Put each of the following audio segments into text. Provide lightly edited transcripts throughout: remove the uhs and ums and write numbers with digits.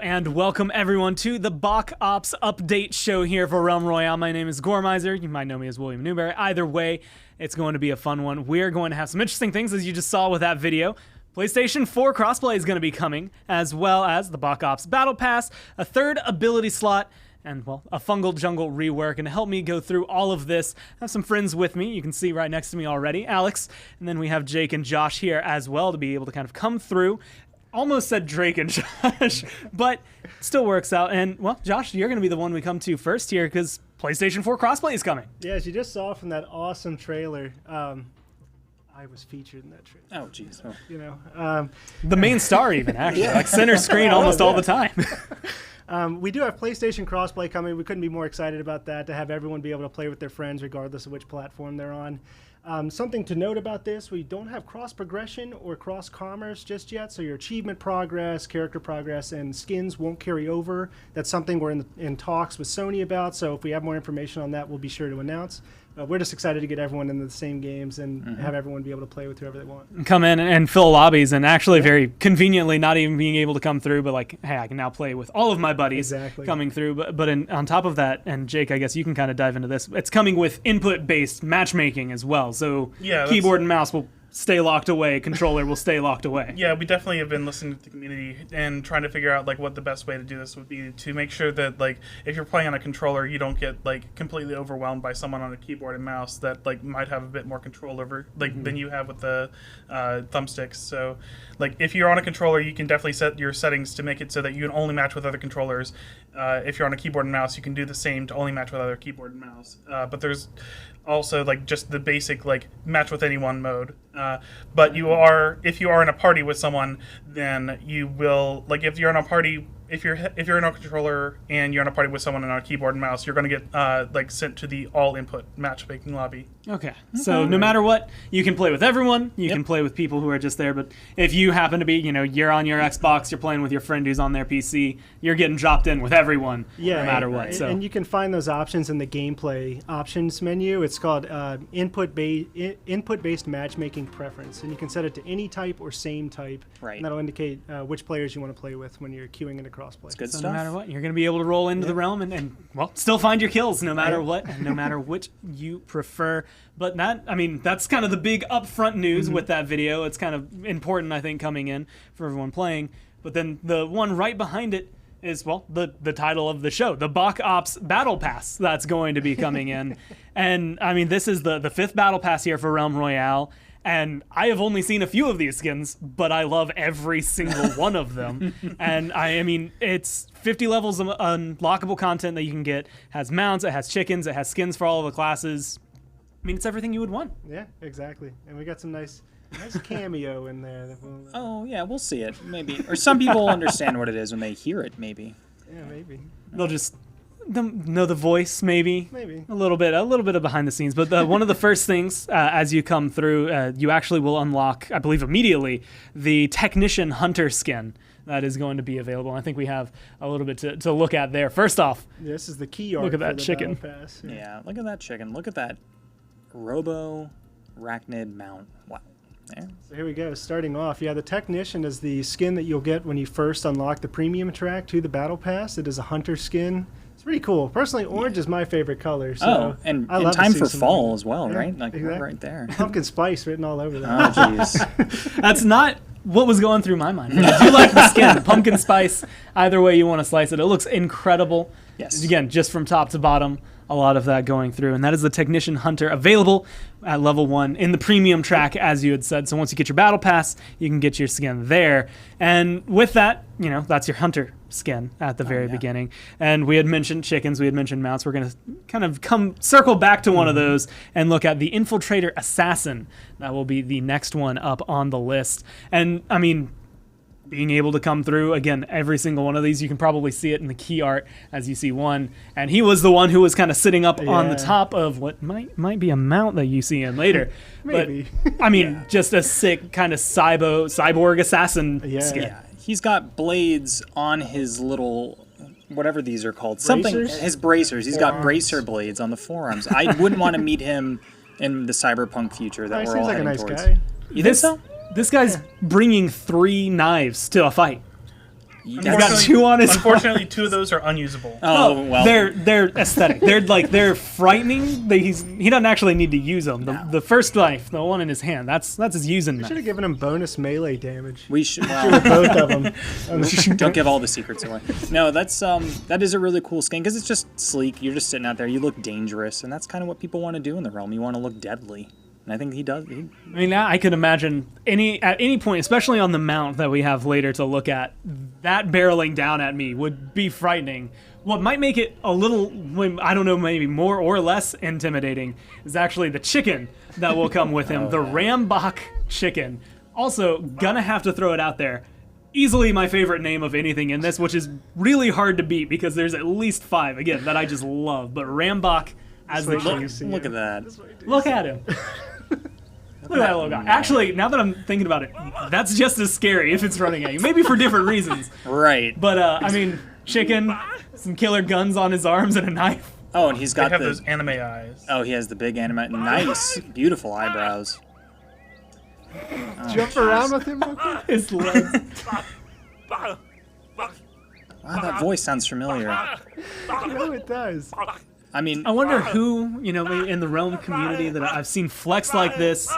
And welcome everyone to the BokOps update show here for Realm Royale. My name is Gormizer. You might know me as William Newberry. Either way, it's going to be a fun one. We're going to have some interesting things, as you just saw with that video. PlayStation 4 Crossplay is going to be coming, as well as the BokOps Battle Pass, a third ability slot, and, well, a Fungal Jungle rework. And to help me go through all of this, I have some friends with me. You can see right next to me already, Alex. And then we have Jake and Josh here as well to be able to kind of come through. Almost said Drake and Josh, but still works out. And, well, Josh, you're going to be the one we come to first here because PlayStation 4 Crossplay is coming. Yeah, as you just saw from that awesome trailer, I was featured in that trailer. Oh, jeez. Oh. You know, the main star even, actually. Like center screen almost all the time. We do have PlayStation Crossplay coming. We couldn't be more excited about that, to have everyone be able to play with their friends regardless of which platform they're on. Something to note about this, we don't have cross-progression or cross-commerce just yet, so your achievement progress, character progress, and skins won't carry over. That's something we're in talks with Sony about, so if we have more information on that, we'll be sure to announce. We're just excited to get everyone into the same games and have everyone be able to play with whoever they want. Come in and fill lobbies, and actually very conveniently not even being able to come through, but like, hey, I can now play with all of my buddies coming through. But on top of that, and Jake, I guess you can kind of dive into this, it's coming with input-based matchmaking as well. So keyboard and mouse will stay locked away, controller will stay locked away. Yeah, we definitely have been listening to the community and trying to figure out like what the best way to do this would be, to make sure that like if you're playing on a controller, you don't get like completely overwhelmed by someone on a keyboard and mouse that like might have a bit more control over like than you have with the thumbsticks. So like if you're on a controller, you can definitely set your settings to make it so that you can only match with other controllers. If you're on a keyboard and mouse, you can do the same to only match with other keyboard and mouse. But there's also like just the basic like match with anyone mode. But if you are in a party with someone, then you will, like if you're in a party, if you're in a controller and you're in a party with someone on a keyboard and mouse, you're going to get like sent to the all input matchmaking lobby. Okay. So no matter what, you can play with everyone. You can play with people who are just there. But if you happen to be, you know, you're on your Xbox, you're playing with your friend who's on their PC, you're getting dropped in with everyone, no matter what. So and you can find those options in the gameplay options menu. It's called input-based matchmaking preference, and you can set it to any type or same type. Right. And that'll indicate which players you want to play with when you're queuing into crossplay. It's good so stuff. no matter what, you're going to be able to roll into the realm and well, still find your kills no matter what, and no matter which you prefer. But that, I mean, that's kind of the big upfront news with that video. It's kind of important, I think, coming in for everyone playing. But then the one right behind it is, well, the title of the show, the BokOps Battle Pass that's going to be coming in. And, I mean, this is the fifth Battle Pass here for Realm Royale. And I have only seen a few of these skins, but I love every single one of them. And I mean, it's 50 levels of unlockable content that you can get. It has mounts, it has chickens, it has skins for all of the classes. I mean, it's everything you would want. Yeah, exactly. And we got some nice cameo in there. That Oh, yeah, we'll see it, maybe. Or some people understand what it is when they hear it, maybe. Yeah, maybe. They'll just know the voice, maybe. Maybe. A little bit of behind the scenes. But one of the first things as you come through, you actually will unlock, I believe immediately, the Technician Hunter skin that is going to be available. I think we have a little bit to look at there. First off, this is the key art. Look at that chicken. Pass. Yeah, look at that chicken. Look at that Robo Arachnid Mount. Wow. There. So here we go. Starting off, yeah, the Technician is the skin that you'll get when you first unlock the premium track to the Battle Pass. It is a hunter skin. It's pretty cool. Personally, orange is my favorite color. So and I in love to time see for some fall orange. as well, Yeah, right? Like exactly. right there. Pumpkin spice written all over Oh, that. jeez. That's not what was going through my mind. But I do like the skin. Pumpkin spice, either way you want to slice it. It looks incredible. Yes. Again, just from top to bottom, a lot of that going through. And that is the Technician Hunter, available at level 1 in the premium track, as you had said. So once you get your battle pass, you can get your skin there. And with that, that's your hunter skin at the very beginning. And we had mentioned chickens, we had mentioned mounts. We're going to kind of circle back to one of those and look at the Infiltrator Assassin. That will be the next one up on the list. And I mean, being able to come through, again, every single one of these, you can probably see it in the key art as you see one. And he was the one who was kind of sitting up on the top of what might be a mount that you see in later. Maybe. But, I mean, just a sick kind of cyborg assassin skin. Yeah. He's got blades on his little, whatever these are called. Something. Bracers? His bracers. He's Forearms. got bracer blades on the forearms. I wouldn't want to meet him in the cyberpunk future that He we're seems all like a heading nice towards. guy. You think so? This guy's bringing 3 knives to a fight. He's got 2 on his Unfortunately, 2 of those are unusable. Oh, well. They're aesthetic. They're frightening. He doesn't actually need to use them. The first knife, the one in his hand, that's his using Should knife. have given him bonus melee damage. We should. Both of them. Don't give all the secrets away. No, that is a really cool skin because it's just sleek. You're just sitting out there. You look dangerous, and that's kind of what people want to do in the realm. You want to look deadly, and I think he does. I mean, I could imagine at any point, especially on the mount that we have later to look at, that barreling down at me would be frightening. What might make it a little, I don't know, maybe more or less intimidating is actually the chicken that will come with him, the Rambach chicken. Also, gonna have to throw it out there. Easily my favorite name of anything in this, which is really hard to beat because there's at least 5, again, that I just love. But Rambach as the chicken. Look at that. Look at him. Look at that little guy. Actually, now that I'm thinking about it, that's just as scary if it's running at you. Maybe for different reasons. Right. But, I mean, chicken, some killer guns on his arms, and a knife. Oh, and he's They got have the. those anime eyes. Oh, he has the big anime. Nice, beautiful eyebrows. Jump around with him real quick. His legs. Wow, that voice sounds familiar. It does. I mean, I wonder who, in the Realm community that I've seen flex like this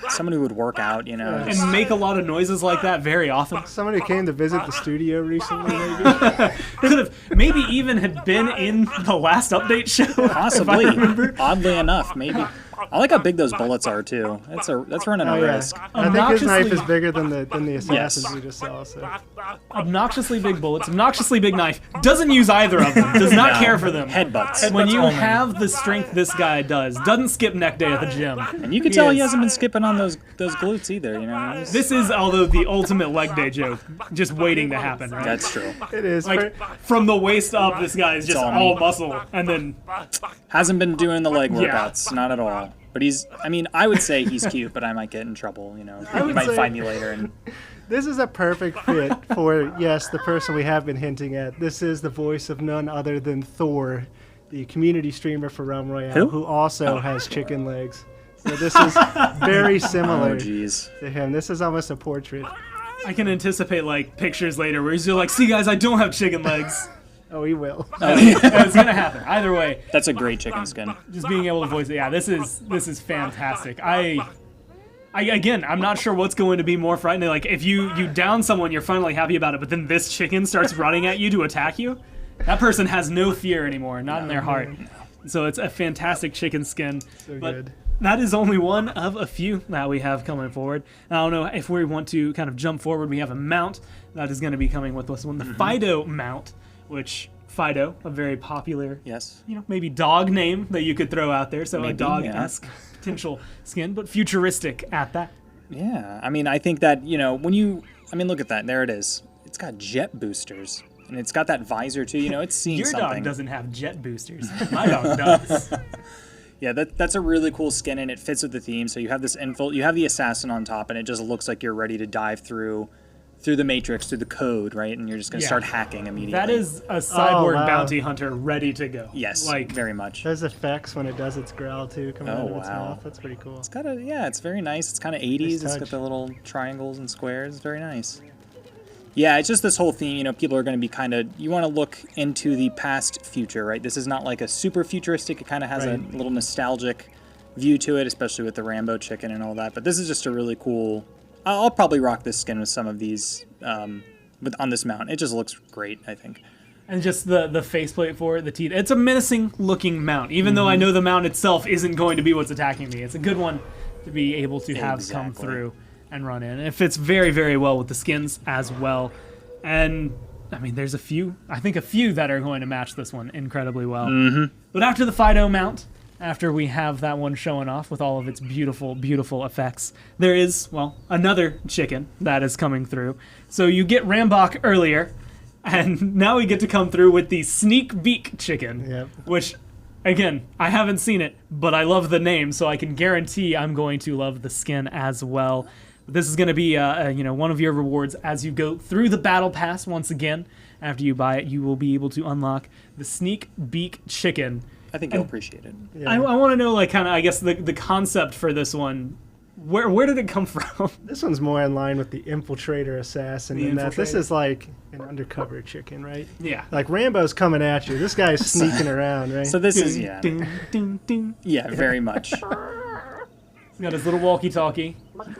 someone who would work out, and make a lot of noises like that very often. Somebody came to visit the studio recently, maybe. Could have maybe even had been in the last update show. Possibly. If I remember. Oddly enough, maybe. I like how big those bullets are too. That's running a risk. I think his knife is Obnoxiously- bigger than the assassins Yes. we just saw. So. Obnoxiously big bullets, obnoxiously big knife. Doesn't use either of them. Does not care for them. Headbutts. When you only. have the strength this guy does, doesn't skip neck day at the gym. And you can tell he is- hasn't been skipping on those glutes either. This is, although, the ultimate leg day joke, just waiting to happen, right? That's true. It is. Like, from the waist up, this guy is just all all meat. muscle, and then Hasn't been doing the leg Yeah. workouts, not at all. But I would say he's cute, but I might get in trouble. You would might say- find me later. And This is a perfect fit for, yes, the person we have been hinting at. This is the voice of none other than Thor, the community streamer for Realm Royale, who also has chicken legs. So this is very similar oh, jeez. to him. This is almost a portrait. I can anticipate, like, pictures later where he's just like, see, guys, I don't have chicken legs. Oh, he will. It's going to happen. Either way, That's a great chicken skin. just being able to voice it. Yeah, this is fantastic. Again, I'm not sure what's going to be more frightening. Like, if you down someone, you're finally happy about it, but then this chicken starts running at you to attack you, that person has no fear anymore, not in their heart. So it's a fantastic chicken skin. So but good. that is only one of a few that we have coming forward. I don't know if we want to kind of jump forward. We have a mount that is going to be coming with this one, the Fido mount, which Fido, a very popular, Yes. maybe dog name that you could throw out there. So Maybe, a dog-esque potential skin, but futuristic at that. Yeah. I think that look at that. There it is. It's got jet boosters, and it's got that visor too. It's seeing Your something. dog doesn't have jet boosters. My dog does. Yeah, that's a really cool skin, and it fits with the theme. So you have this you have the assassin on top, and it just looks like you're ready to dive through through the matrix, through the code, right? And you're just going to Yeah. start hacking immediately. That is a cyborg wow. bounty hunter ready to go. Yes, Like, very much. Those effects when it does its growl too, coming out of its wow. mouth. That's pretty cool. It's got it's very nice. It's kind of 80s. It's got touch. the little triangles and squares. It's very nice. Yeah, it's just this whole theme, you know, people are going to be kind of, you want to look into the past future, right? This is not like a super futuristic, it kind of has a little nostalgic view to it, especially with the Rambo chicken and all that. But this is just a really cool, I'll probably rock this skin with some of these on this mount. It just looks great, I think. and just the faceplate for it, the teeth. It's a menacing looking mount, even though I know the mount itself isn't going to be what's attacking me. It's a good one to be able to have come Exactly. through and run in. And it fits very, very well with the skins as well. And I mean, there's a few that are going to match this one incredibly well. But after the Fido mount, after we have that one showing off with all of its beautiful, beautiful effects, there is, well, another chicken that is coming through. So you get Rambok earlier, and now we get to come through with the Sneak Beak chicken, Yep. which, again, I haven't seen it, but I love the name, so I can guarantee I'm going to love the skin as well. This is going to be, one of your rewards as you go through the battle pass. Once again, after you buy it, you will be able to unlock the Sneak Beak chicken. I think you'll appreciate it. Yeah. I want to know, like, kind of, I guess, the concept for this one. Where did it come from? This one's more in line with the infiltrator assassin. The In that this infiltrator. is like an undercover chicken, right? Yeah. Like Rambo's coming at you. This guy's sneaking around, right? So this is, Ding, ding, ding. yeah, very much. He's got his little walkie-talkie.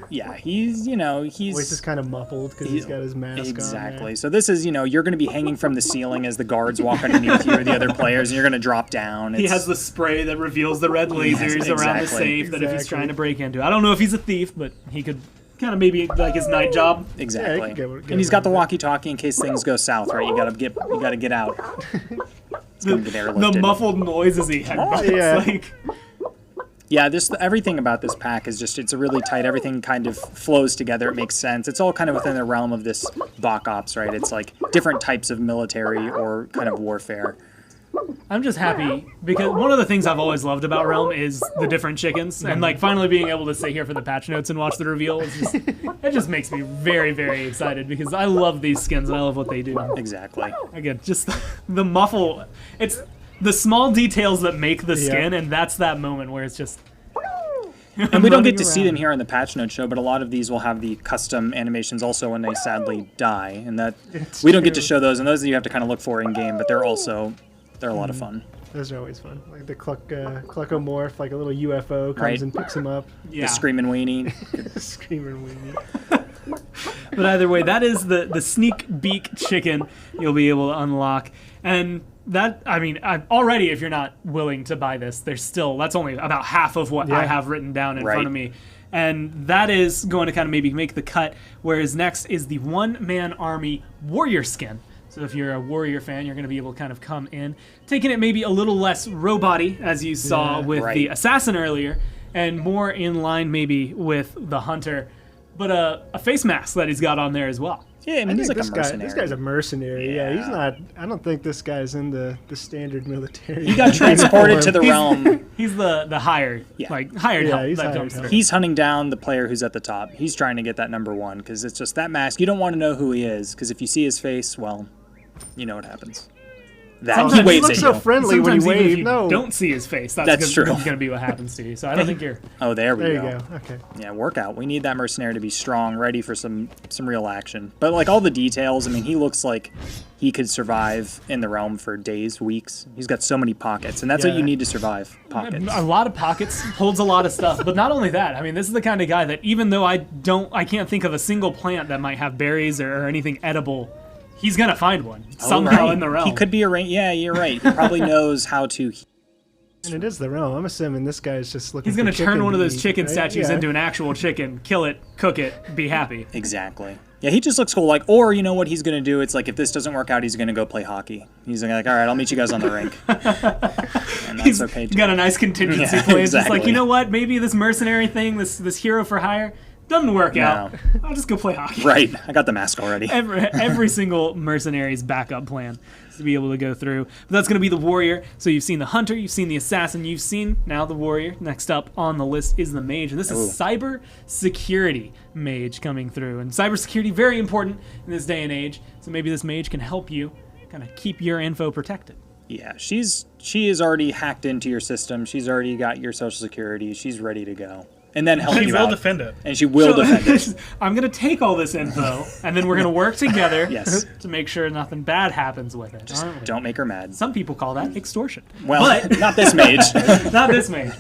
Yeah, he's, you know, Voice is kind of muffled because he's got his mask on. Exactly. So this is, you know, you're going to be hanging from the ceiling as the guards walk underneath you or the other players, and you're going to drop down. He has the spray that reveals the red lasers around the exactly. safe that if he's Exactly. trying to break into. I don't know if he's a thief, but he could kind of maybe like his night job. Exactly. Yeah, he could get And he's got the around it. walkie-talkie in case things go south, right? You got to get out. It's going to get The airlifted. muffled noises he had. Yeah. Like, Yeah, everything about this pack is just, it's a really tight, everything kind of flows together, it makes sense. It's all kind of within the realm of this BokOps, right? It's like different types of military or kind of warfare. I'm just happy because one of the things I've always loved about Realm is the different chickens, and like finally being able to sit here for the patch notes and watch the reveal is just, it just makes me very, very excited because I love these skins and I love what they do. Exactly. Again, just the muffle. It's the small details that make the skin, and that's that moment where it's just. And we don't get to see them here on the patch note show, but a lot of these will have the custom animations also when they sadly die, and that It's we don't get to true. show those, and those you have to kind of look for in game, but they're a lot of fun. Those are always fun. Like the Cluckomorph, like a little UFO comes Right. and picks him up. Yeah. The screaming weenie. Screaming weenie. But either way, that is the Sneak Beak chicken you'll be able to unlock. And that, I mean, already if you're not willing to buy this, that's only about half of what I Yeah. have written down in Right. front of me. And that is going to kind of maybe make the cut, whereas next is the one-man army warrior skin. So if you're a warrior fan, you're going to be able to kind of come in, taking it maybe a little less robot-y, as you saw Yeah. with Right. the assassin earlier, and more in line maybe with the hunter, but a face mask that he's got on there as well. Yeah, I mean, he's think like a mercenary. This guy's a mercenary. Yeah, he's Yeah. not. I don't think this guy's in the standard military. He got transported to the realm. He's the hired, Yeah. hired Yeah, help he's that hired comes help. through. He's hunting down the player who's at the top. He's trying to get that number one because it's just that mask. You don't want to know who he is because if you see his face, well, you know what happens. That Sometimes he he waves looks at so you. friendly when Sometimes he even if waves. you No. don't see his face, That's true. going to be what happens to you. So I don't think you're. Oh, there we There you go. go. Okay. Yeah, workout. We need that mercenary to be strong, ready for some real action. But like all the details, I mean, he looks like he could survive in the realm for days, weeks. He's got so many pockets, and that's what Yeah. you need to survive. Pockets. A lot of pockets, holds a lot of stuff. But not only that, I mean, this is the kind of guy that even though I can't think of a single plant that might have berries or anything edible, he's gonna find one somehow Right. in the realm. He could be a yeah, you're right. He probably knows how to. And it is the realm. I'm assuming this guy's just looking. He's gonna for turn chicken one of to those eat, chicken right? statues Yeah. into an actual chicken, kill it, cook it, be happy. Exactly. Yeah, he just looks cool. Like, or you know what he's gonna do? It's like if this doesn't work out, he's gonna go play hockey. He's like, all right, I'll meet you guys on the rink. And that's He's okay too. got a nice contingency Yeah, plan. It's just like, exactly. you know what? Maybe this mercenary thing, this hero for hire, doesn't work out. I'll just go play hockey. Right. I got the mask already. Every single mercenary's backup plan. to be able to go through. But that's going to be the warrior. So you've seen the hunter, you've seen the assassin, you've seen now the warrior. Next up on the list is the mage, and this is cyber security mage coming through. And cyber security, very important in this day and age. So maybe this mage can help you kind of keep your info protected. Yeah, she is already hacked into your system. She's already got your social security. She's ready to go. And then help you out. She will defend it. And she will defend it. I'm going to take all this info, and then we're going to work together Yes. to make sure nothing bad happens with it. Just don't make her mad. Some people call that extortion. Well, but not this mage. not this mage.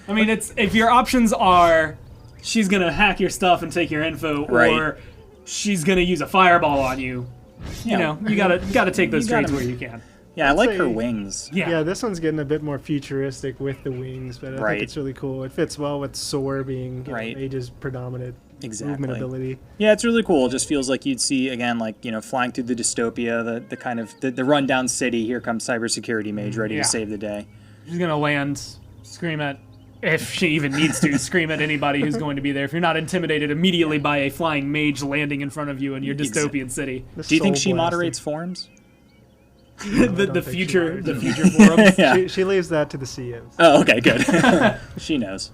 I mean, it's if your options are she's going to hack your stuff and take your info, Right. or she's going to use a fireball on you, you know, you gotta take those trades where you can. Yeah, I like say- her wings. Yeah, this one's getting a bit more futuristic with the wings, but I Right. think it's really cool. It fits well with Soar being Right. Mage's predominant Exactly. movement ability. Yeah, it's really cool. It just feels like you'd see, again, like, you know, flying through the dystopia, the kind of, the rundown city. Here comes cybersecurity mage ready Yeah. to save the day. She's going to land, scream at, if she even needs to, scream at anybody who's going to be there. If you're not intimidated immediately by a flying mage landing in front of you in your dystopian city. Do you think Soul she Blaster. moderates forums? the future forums. Yeah. She leaves that to the CMs. Oh, okay, good. She knows.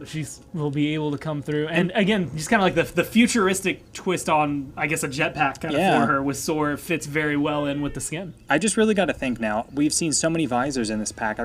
She will be able to come through, and again, just kind of like the futuristic twist on, I guess, a jetpack kind of Yeah. for her with Soar fits very well in with the skin. I just really got to think now. We've seen so many visors in this pack.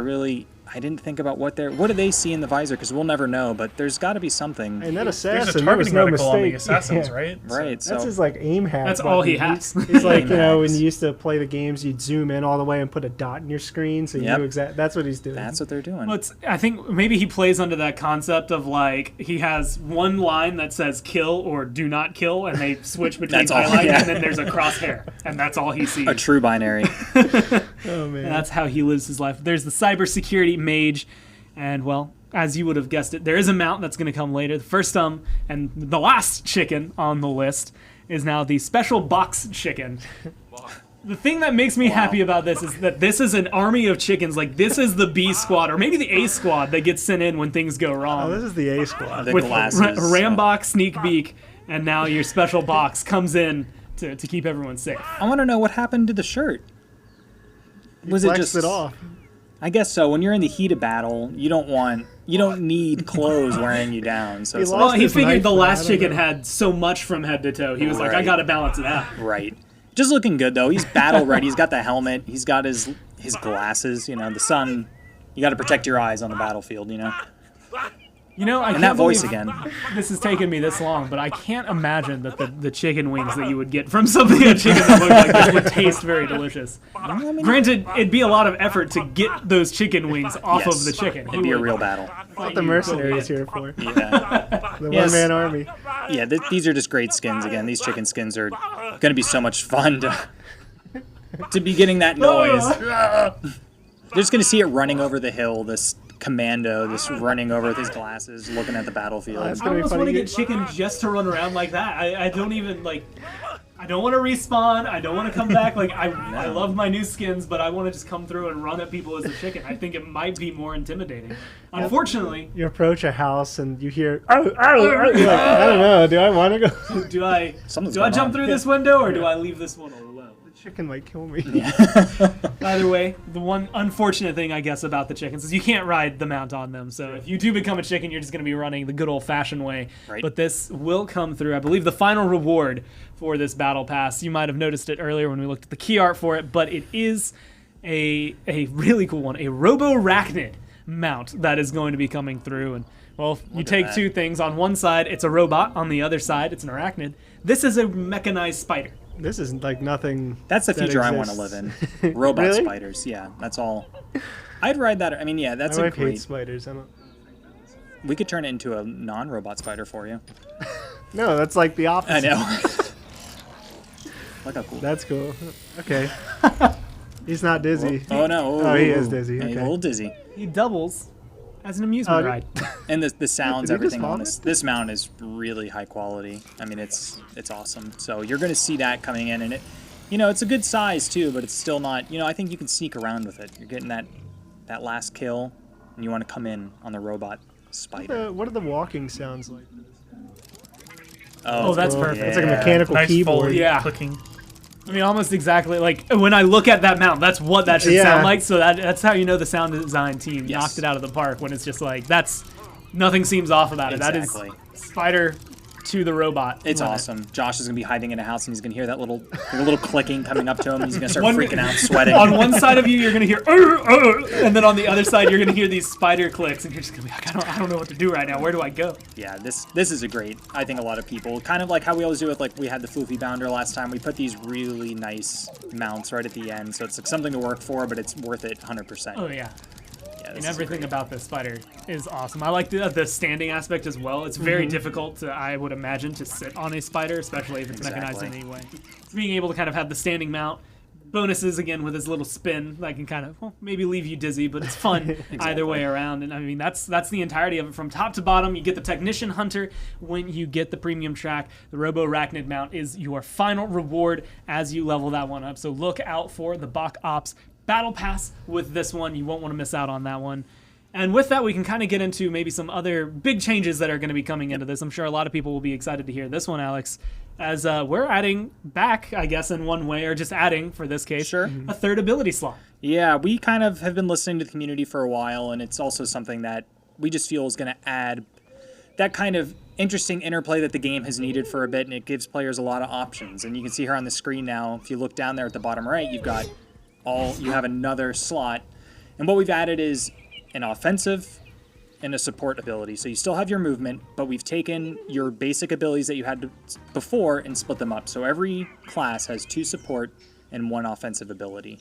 I didn't think about what do they see in the visor, because we'll never know, but there's got to be something. And that There's assassin, a there was targeting no reticle on the mistake. assassins, Yeah. right? Right, That's so his like aim hack. That's all he button. has. It's like, Aim you know, when hacks. you used to play the games, you'd zoom in all the way and put a dot in your screen, so you Yep. knew exactly. That's what he's doing. that's what they're doing. Well, I think maybe he plays under that concept of like he has one line that says kill or do not kill, and they switch between That's all, highlights, yeah. and then there's a crosshair, and that's all he sees. A true binary. Oh man. And that's how he lives his life. There's the cybersecurity mage, and well, as you would have guessed it, there is a mount that's going to come later. The first and the last chicken on the list is now the special box chicken. The thing that makes me happy about this is that this is an army of chickens. Like, this is the B squad, or maybe the A squad that gets sent in when things go wrong. Oh, this is the A squad. The with glasses. Rambock, Sneak Beak, and now your special box comes in to keep everyone safe. I want to know what happened to the shirt. Was it Flexed just it off? I guess so. When you're in the heat of battle, you don't need clothes wearing you down. So it's lost Well, like, he his figured knife, the but I last don't chicken know. had so much from head to toe. He was like, I Right. gotta balance it out. right. Just looking good though. He's battle ready. He's got the helmet. He's got his glasses. You know, the sun. You got to protect your eyes on the battlefield. You know. You know, I And can't that voice believe again. this has taken me this long, but I can't imagine that the chicken wings that you would get from something a chicken that looked like this would taste very delicious. Granted, it'd be a lot of effort to get those chicken wings off Yes. of the chicken. It'd be a real battle. That's what the mercenaries here for. Yeah. The Yes. one-man army. Yeah. These are just great skins. Again, these chicken skins are going to be so much fun to be getting that noise. They're just going to see it running over the hill. This commando, this running over with his glasses, looking at the battlefield. That's I gonna be almost funny. want to get chicken just to run around like that. I don't even like. I don't want to respawn. I don't want to come back. Like I love my new skins, but I want to just come through and run at people as a chicken. I think it might be more intimidating. Unfortunately, You approach a house and you hear, oh. You're like, I don't know. Do I want to go? do I Something's do I going jump on. through this window or do I leave this one alone? The chicken might kill me. Either way, the one unfortunate thing I guess about the chickens is you can't ride the mount on them. So if you do become a chicken, you're just going to be running the good old-fashioned way. Right. But this will come through. I believe the final reward for this battle pass. You might have noticed it earlier when we looked at the key art for it, but it is a really cool one, a Roborachnid mount that is going to be coming through. And well, you at take that. two things. On one side, it's a robot. On the other side, it's an arachnid. This is a mechanized spider. This is like nothing. That's the that future I want to exists. live in. Robot Really? spiders. Yeah, that's all. I'd ride that. I mean, yeah, that's My a wife hates great. spiders. I don't. We could turn it into a non-robot spider for you. No, that's like the opposite. I know. Look how cool. That's cool. Okay. He's not dizzy. Oh no! Oh, he is dizzy, Yeah, he's okay. a little dizzy. He doubles as an amusement Oh, ride. And the sounds, Did he just everything on vomit? this mount is really high quality. I mean, it's awesome. So you're going to see that coming in, and it's a good size too, but it's still not. I think you can sneak around with it. You're getting that last kill, and you want to come in on the robot spider. What are the walking sounds like? Oh, that's Cool. perfect. It's like a mechanical Nice keyboard. Foley Yeah. clicking. I mean, almost exactly. Like, when I look at that mount, that's what that should sound like. So that's how you know the sound design team knocked it out of the park, when it's just like, nothing seems off about it. That is spider to the robot. It's awesome. Josh is going to be hiding in a house, and he's going to hear that little clicking coming up to him. He's going to start freaking out, sweating. On one side of you, you're going to hear, and then on the other side, you're going to hear these spider clicks, and you're just going to be like, I don't know what to do right now. Where do I go? Yeah, this is a great, I think a lot of people, kind of like how we always do with, like, we had the Floofy Bounder last time. We put these really nice mounts right at the end, so it's like something to work for, but it's worth it 100%. Oh, yeah. And everything about this spider is awesome. I like the standing aspect as well. It's very difficult to, I would imagine, to sit on a spider, especially if it's mechanized in any way. It's being able to kind of have the standing mount. Bonuses, again, with his little spin that can kind of, maybe leave you dizzy, but it's fun either way around. And I mean, that's the entirety of it from top to bottom. You get the Technician Hunter when you get the premium track. The Robo Arachnid mount is your final reward as you level that one up. So look out for the BokOps Battle Pass with this one. You won't want to miss out on that one. And with that, we can kind of get into maybe some other big changes that are going to be coming into this. I'm sure a lot of people will be excited to hear this one, Alex, as we're adding back, I guess, in one way, or just adding, for this case, a third ability slot. Yeah, we kind of have been listening to the community for a while, and it's also something that we just feel is going to add that kind of interesting interplay that the game has needed for a bit, and it gives players a lot of options. And you can see here on the screen now, if you look down there at the bottom right, you have another slot, and what we've added is an offensive and a support ability. So you still have your movement, but we've taken your basic abilities that you had before and split them up. So every class has 2 support and 1 offensive ability.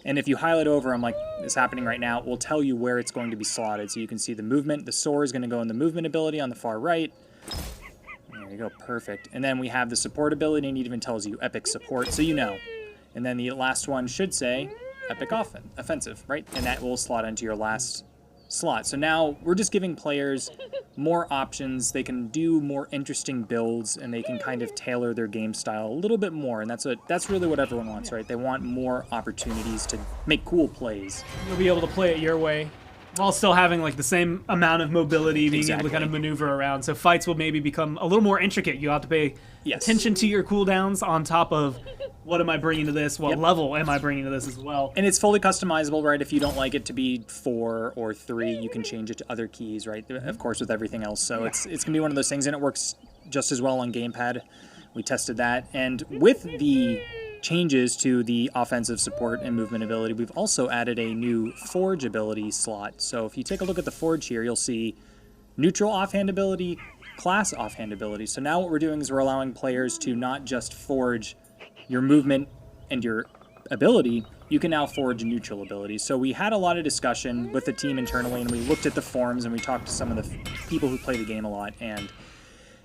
And if you highlight over them, like is happening right now, it will tell you where it's going to be slotted. So you can see the movement. The soar is going to go in the movement ability on the far right. There you go, perfect. And then we have the support ability, and it even tells you epic support, so you know. And then the last one should say epic offensive, right? And that will slot into your last slot. So now we're just giving players more options. They can do more interesting builds, and they can kind of tailor their game style a little bit more. And that's really what everyone wants, right? They want more opportunities to make cool plays. You'll be able to play it your way while still having like the same amount of mobility, being able to kind of maneuver around. So fights will maybe become a little more intricate. You have to pay attention to your cooldowns on top of what am I bringing to this? What level am I bringing to this as well? And it's fully customizable, right? If you don't like it to be 4 or 3, you can change it to other keys, right? Of course, with everything else. So it's going to be one of those things, and it works just as well on gamepad. We tested that. And with the changes to the offensive support and movement ability, we've also added a new Forge ability slot. So if you take a look at the Forge here, you'll see neutral offhand ability, class offhand ability. So now what we're doing is we're allowing players to not just forge your movement and your ability, you can now forge neutral abilities. So we had a lot of discussion with the team internally, and we looked at the forums, and we talked to some of the people who play the game a lot, and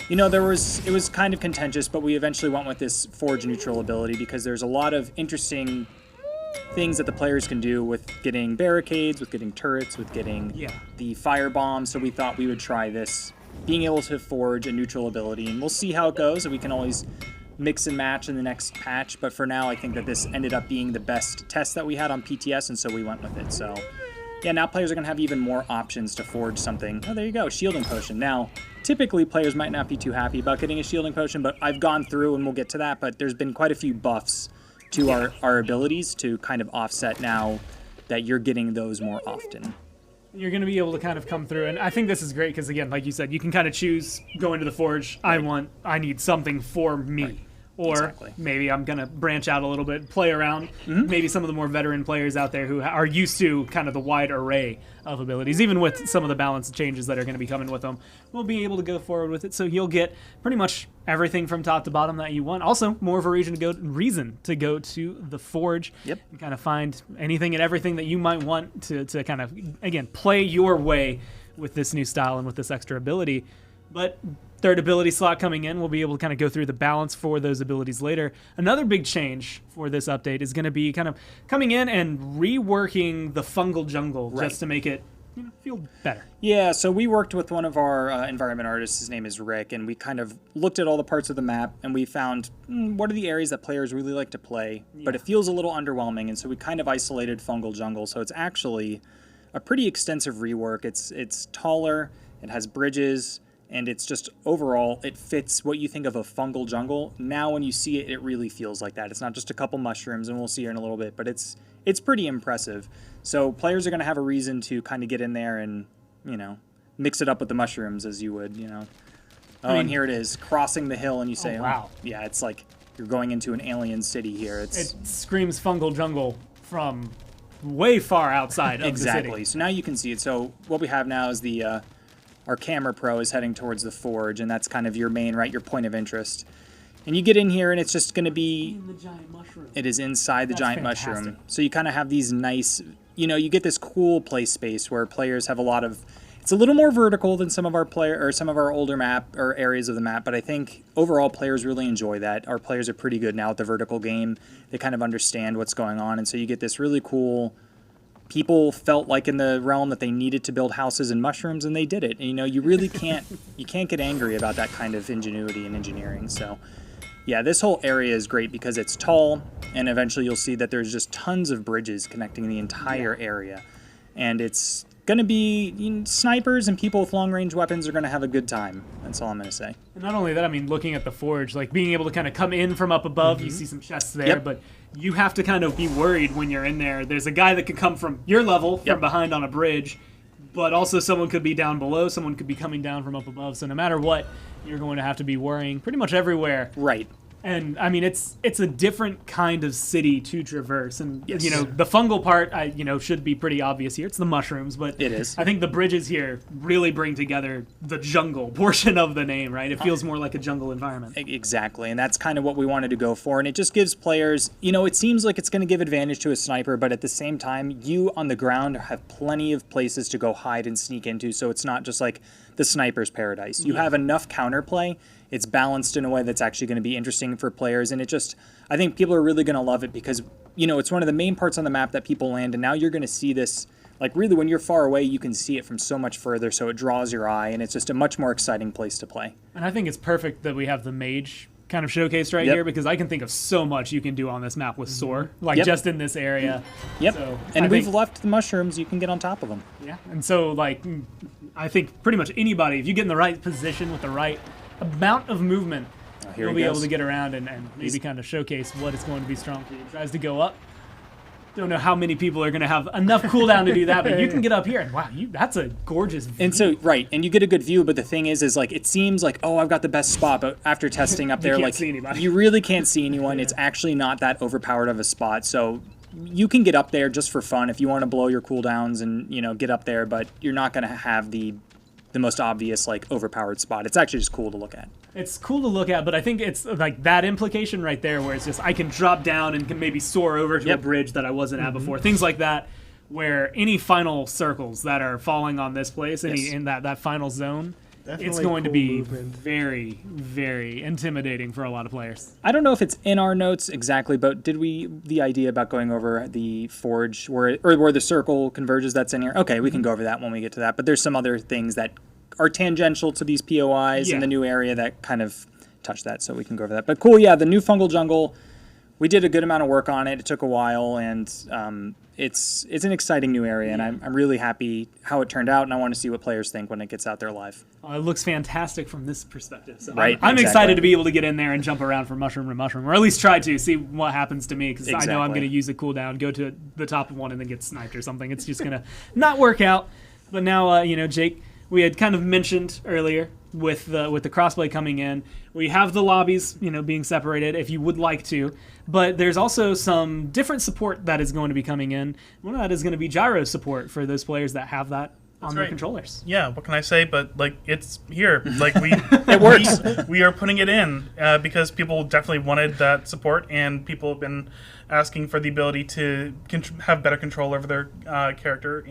you know, it was kind of contentious, but we eventually went with this forge neutral ability because there's a lot of interesting things that the players can do with getting barricades, with getting turrets, with getting the fire bomb. So we thought we would try this, being able to forge a neutral ability, and we'll see how it goes. We can always mix and match in the next patch, but for now I think that this ended up being the best test that we had on PTS, and so we went with it. So yeah, now players are going to have even more options to forge something. Oh, there you go, shielding potion. Now, typically players might not be too happy about getting a shielding potion, but I've gone through, and we'll get to that, but there's been quite a few buffs to our abilities to kind of offset now that you're getting those more often. You're going to be able to kind of come through, and I think this is great because, again, like you said, you can kind of choose, go into the Forge, I need something for me. Right. Or maybe I'm going to branch out a little bit, play around. Maybe some of the more veteran players out there who are used to kind of the wide array of abilities, even with some of the balance changes that are going to be coming with them, will be able to go forward with it. So you'll get pretty much everything from top to bottom that you want. Also, more of a reason to go to the Forge and kind of find anything and everything that you might want to kind of, again, play your way with this new style and with this extra ability. But third ability slot coming in, we'll be able to kind of go through the balance for those abilities later. Another big change for this update is going to be kind of coming in and reworking the Fungal jungle just to make it feel better. Yeah, so we worked with one of our environment artists, his name is Rick, and we kind of looked at all the parts of the map, and we found what are the areas that players really like to play, but it feels a little underwhelming, and so we kind of isolated Fungal jungle. So it's actually a pretty extensive rework. It's taller, it has bridges, And it's just overall, it fits what you think of a fungal jungle. Now when you see it, it really feels like that. It's not just a couple mushrooms, and we'll see here in a little bit, but it's pretty impressive. So players are going to have a reason to kind of get in there and, you know, mix it up with the mushrooms as you would, you know. Oh, I mean, and here it is, crossing the hill, and you say, wow. Yeah, it's like you're going into an alien city here. It screams fungal jungle from way far outside of the city. Exactly. So now you can see it. So what we have now is our camera pro is heading towards the forge, and that's kind of your main, right, your point of interest. And you get in here, and it's just going to be... In the giant mushroom. It is inside the giant fantastic. mushroom. So you kind of have these nice... You know, you get this cool play space where players have a lot of... It's a little more vertical than some of our older map or areas of the map, but I think overall players really enjoy that. Our players are pretty good now at the vertical game. They kind of understand what's going on, and so you get this really cool... People felt like in the realm that they needed to build houses and mushrooms, and they did it. And, you know, you really can't get angry about that kind of ingenuity and engineering. So, yeah, this whole area is great because it's tall, and eventually you'll see that there's just tons of bridges connecting the entire area. And it's going to be, you know, snipers and people with long-range weapons are going to have a good time. That's all I'm going to say. And not only that, I mean, looking at the forge, like being able to kind of come in from up above, you see some chests there, but you have to kind of be worried when you're in there. There's a guy that could come from your level, from behind on a bridge, but also someone could be down below, someone could be coming down from up above. So no matter what, you're going to have to be worrying pretty much everywhere. Right. And I mean, it's a different kind of city to traverse, and you know, the fungal part, should be pretty obvious here. It's the mushrooms, but it is. I think the bridges here really bring together the jungle portion of the name, right? It feels more like a jungle environment. Exactly, and that's kind of what we wanted to go for, and it just gives players, you know, it seems like it's going to give advantage to a sniper, but at the same time, you on the ground have plenty of places to go hide and sneak into, so it's not just like the sniper's paradise. You have enough counterplay. It's balanced in a way that's actually going to be interesting for players, and I think people are really going to love it because, you know, it's one of the main parts on the map that people land, and now you're going to see this, like really when you're far away, you can see it from so much further, so it draws your eye, and it's just a much more exciting place to play. And I think it's perfect that we have the mage kind of showcased right here, because I can think of so much you can do on this map with Soar, like just in this area. So and we've left the mushrooms, you can get on top of them. Yeah, and so like, I think pretty much anybody, if you get in the right position with the right amount of movement, you'll be able to get around and maybe kind of showcase what is going to be strong for you. Tries to go up. Don't know how many people are going to have enough cooldown to do that, but you can get up here, and wow, that's a gorgeous view. And so, right, and you get a good view, but the thing is like, it seems like, oh, I've got the best spot, but after testing up there, like, you really can't see anyone. It's actually not that overpowered of a spot, so you can get up there just for fun if you want to blow your cooldowns and, you know, get up there, but you're not going to have the most obvious, like, overpowered spot. It's actually just cool to look at. It's cool to look at, but I think it's like that implication right there where it's just I can drop down and can maybe soar over to a bridge that I wasn't at before. Things like that, where any final circles that are falling on this place, in that final zone, it's going to be very, very intimidating for a lot of players. I don't know if it's in our notes exactly, but the idea about going over the forge where the circle converges, that's in here? Okay, we can go over that when we get to that, but there's some other things that are tangential to these POIs in the new area that kind of touch that, so we can go over that. But cool, yeah, the new fungal jungle, we did a good amount of work on it. It took a while, and it's an exciting new area, and I'm really happy how it turned out, and I want to see what players think when it gets out there live. It looks fantastic from this perspective. So right, I'm excited to be able to get in there and jump around from mushroom to mushroom, or at least try to see what happens to me, because I know I'm going to use a cooldown, go to the top of one, and then get sniped or something. It's just going to not work out. But now, Jake, we had kind of mentioned earlier with the crossplay coming in, we have the lobbies, being separated if you would like to, but there's also some different support that is going to be coming in. One of that is going to be gyro support for those players that have that on their controllers. Yeah, what can I say? But like, it's here. Like it works. We are putting it in because people definitely wanted that support, and people have been asking for the ability to have better control over their character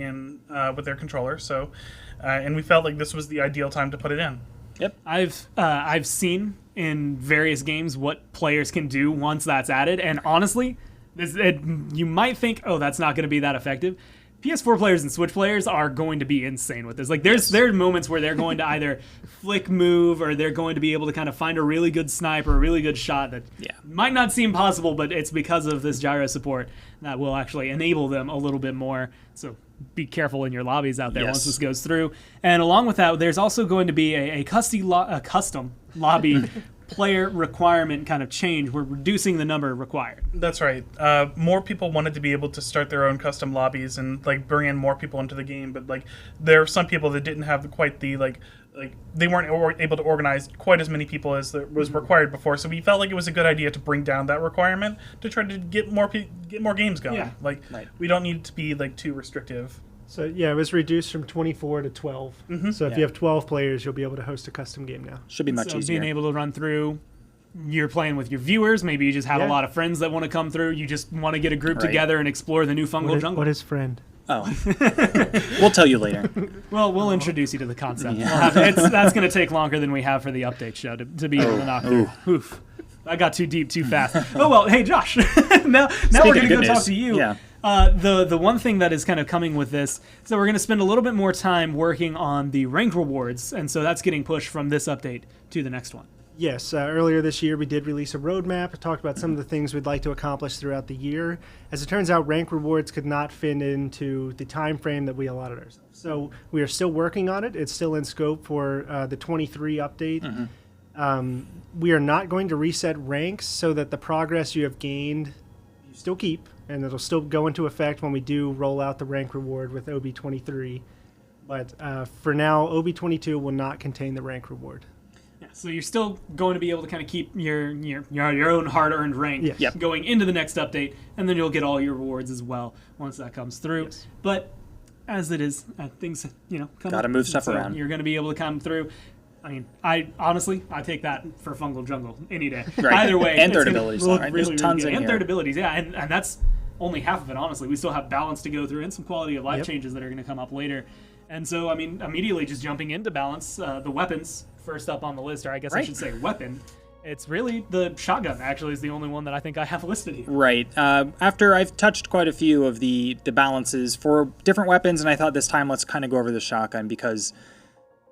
with their controller. So. And we felt like this was the ideal time to put it in. Yep. I've seen in various games what players can do once that's added, and honestly, you might think, oh, that's not going to be that effective. PS4 players and Switch players are going to be insane with this. Like, there are moments where they're going to either flick move, or they're going to be able to kind of find a really good snipe or a really good shot that might not seem possible, but it's because of this gyro support that will actually enable them a little bit more. So be careful in your lobbies out there Yes. once this goes through. And along with that, there's also going to be a custom lobby player requirement kind of change. We're reducing the number required. That's right. More people wanted to be able to start their own custom lobbies and like bring in more people into the game, but like there are some people that didn't have quite the like they weren't able to organize quite as many people as there was required before. So we felt like it was a good idea to bring down that requirement to try to get more games going. Yeah. Like Right. we don't need it to be like too restrictive. So yeah, it was reduced from 24 to 12. So if Yeah. you have 12 players, you'll be able to host a custom game now. Should be much So easier. being able to run through, you're playing with your viewers. Maybe you just have a Yeah. lot of friends that want to come through. You just want to get a group Right. together and explore the new Fungal jungle. What is friend? Oh, we'll tell you later. Well, we'll introduce you to the concept. Yeah. That's going to take longer than we have for the update show to be able to knock through. Oof. I got too deep too fast. Oh, well, hey, Josh. now we're going to go good talk news. to you. Yeah. The one thing that is kind of coming with this, so we're going to spend a little bit more time working on the rank rewards, and so that's getting pushed from this update to the next one. Yes, earlier this year we did release a roadmap. It talked about some of the things we'd like to accomplish throughout the year. As it turns out, rank rewards could not fit into the time frame that we allotted ourselves. So we are still working on it. It's still in scope for the 23 update. We are not going to reset ranks so that the progress you have gained you still keep, and it'll still go into effect when we do roll out the rank reward with OB23. But for now, OB22 will not contain the rank reward. Yeah, so you're still going to be able to kind of keep your own hard-earned rank Yes. Yep. going into the next update, and then you'll get all your rewards as well once that comes through. Yes. But as it is, things come Gotta up, move stuff so around. You're going to be able to come through. I mean, I take that for Fungal Jungle any day. Right. Either way, And it's third gonna abilities, look right? really, There's tons really good. in And here. third abilities, yeah, and that's only half of it. Honestly, we still have balance to go through and some quality of life Yep. changes that are going to come up later. And so, I mean, immediately just jumping into balance, the weapons first up on the list, or I guess I Right. should say weapon. It's really the shotgun. Actually, is the only one that I think I have listed here. Right. After I've touched quite a few of the balances for different weapons, and I thought this time let's kind of go over the shotgun because